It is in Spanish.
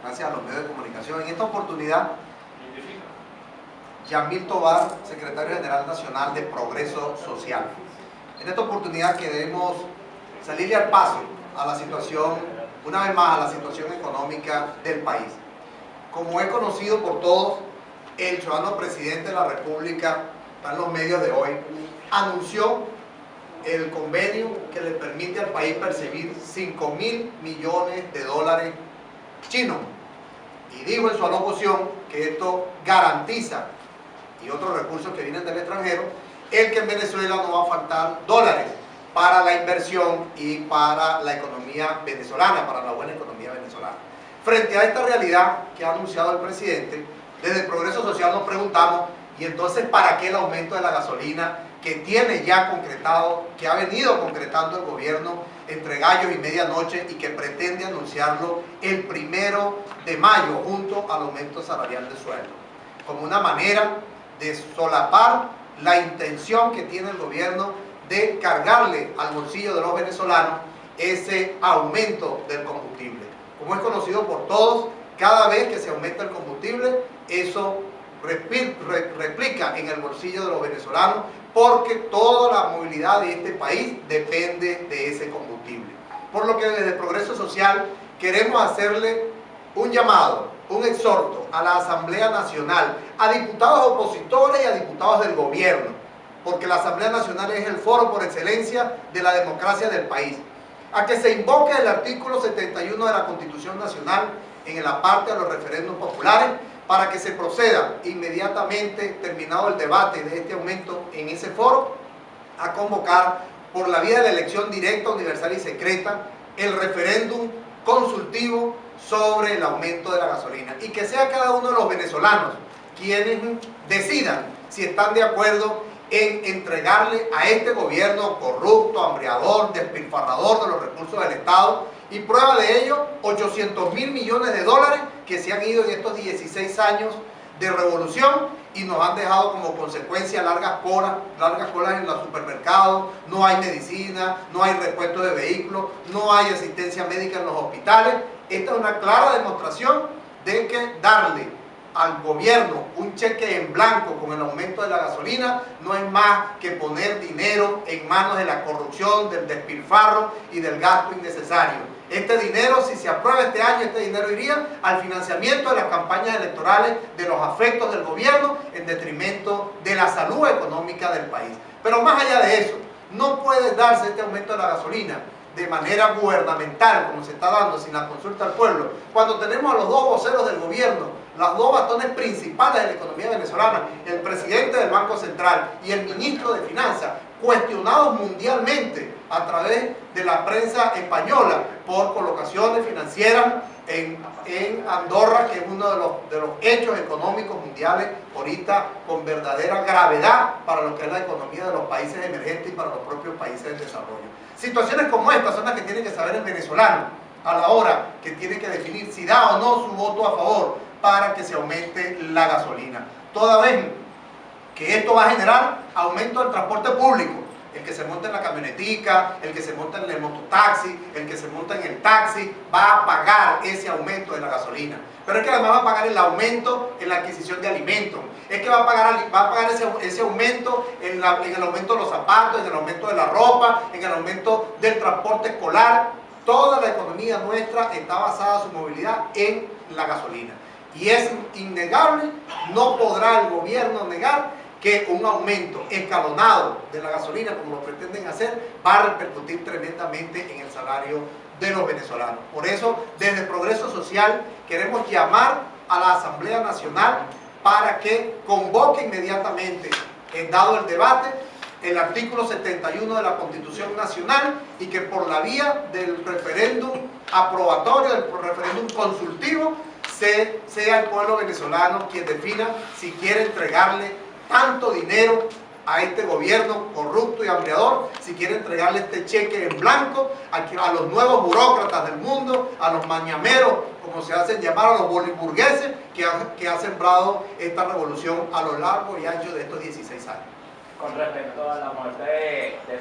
gracias a los medios de comunicación. En esta oportunidad, Yamil Tobar, secretario general nacional de Progreso Social. En esta oportunidad queremos salirle al paso a la situación, una vez más, a la situación económica del país. Como es conocido por todos, el ciudadano presidente de la República, está en los medios de hoy, anunció el convenio que le permite al país percibir 5.000 millones de dólares chinos. Y dijo en su alocución que esto garantiza, y otros recursos que vienen del extranjero, el que en Venezuela no va a faltar dólares para la inversión y para la economía venezolana, para la buena economía venezolana. Frente a esta realidad que ha anunciado el presidente, desde el Progreso Social nos preguntamos, ¿y entonces para qué el aumento de la gasolina que tiene ya concretado, que ha venido concretando el gobierno entre gallos y medianoche y que pretende anunciarlo el 1 de mayo junto al aumento salarial de sueldo? Como una manera de solapar la intención que tiene el gobierno de cargarle al bolsillo de los venezolanos ese aumento del combustible. Como es conocido por todos, cada vez que se aumenta el combustible, eso replica en el bolsillo de los venezolanos, porque toda la movilidad de este país depende de ese combustible. Por lo que desde Progreso Social queremos hacerle un llamado, un exhorto a la Asamblea Nacional, a diputados opositores y a diputados del gobierno, porque la Asamblea Nacional es el foro por excelencia de la democracia del país, a que se invoque el artículo 71 de la Constitución Nacional en la parte de los referéndums populares, para que se proceda inmediatamente, terminado el debate de este aumento en ese foro, a convocar por la vía de la elección directa, universal y secreta, el referéndum consultivo sobre el aumento de la gasolina, y que sea cada uno de los venezolanos quienes decidan si están de acuerdo en entregarle a este gobierno corrupto, hambreador, despilfarrador de los recursos del Estado, y prueba de ello, 800.000 millones de dólares que se han ido en estos 16 años de revolución y nos han dejado como consecuencia largas colas en los supermercados, no hay medicina, no hay repuesto de vehículos, no hay asistencia médica en los hospitales. Esta es una clara demostración de que darle al gobierno un cheque en blanco con el aumento de la gasolina no es más que poner dinero en manos de la corrupción, del despilfarro y del gasto innecesario. Este dinero, si se aprueba este año, este dinero iría al financiamiento de las campañas electorales, de los afectos del gobierno, en detrimento de la salud económica del país. Pero más allá de eso, no puede darse este aumento de la gasolina de manera gubernamental, como se está dando, sin la consulta al pueblo, cuando tenemos a los dos voceros del gobierno, las dos bastones principales de la economía venezolana, el presidente del Banco Central y el ministro de Finanzas, cuestionados mundialmente a través de la prensa española por colocaciones financieras en Andorra, que es uno de los hechos económicos mundiales ahorita con verdadera gravedad para lo que es la economía de los países emergentes y para los propios países en desarrollo. Situaciones como estas son las que tiene que saber el venezolano a la hora que tiene que definir si da o no su voto a favor para que se aumente la gasolina. Toda vez que esto va a generar aumento del transporte público, el que se monta en la camionetica, el que se monta en el mototaxi, el que se monta en el taxi, va a pagar ese aumento de la gasolina. Pero es que además va a pagar el aumento en la adquisición de alimentos, es que va a pagar ese aumento en el aumento de los zapatos, en el aumento de la ropa, en el aumento del transporte escolar. Toda la economía nuestra está basada, su movilidad, en la gasolina. Y es innegable, no podrá el gobierno negar que un aumento escalonado de la gasolina, como lo pretenden hacer, va a repercutir tremendamente en el salario de los venezolanos. Por eso, desde Progreso Social, queremos llamar a la Asamblea Nacional para que convoque inmediatamente, dado el debate, el artículo 71 de la Constitución Nacional, y que por la vía del referéndum aprobatorio, del referéndum consultivo, sea el pueblo venezolano quien defina si quiere entregarle tanto dinero a este gobierno corrupto y hambreador, si quiere entregarle este cheque en blanco a los nuevos burócratas del mundo, a los mañameros, como se hacen llamar, a los boliburgueses que han sembrado esta revolución a lo largo y ancho de estos 16 años. Con respecto a la muerte de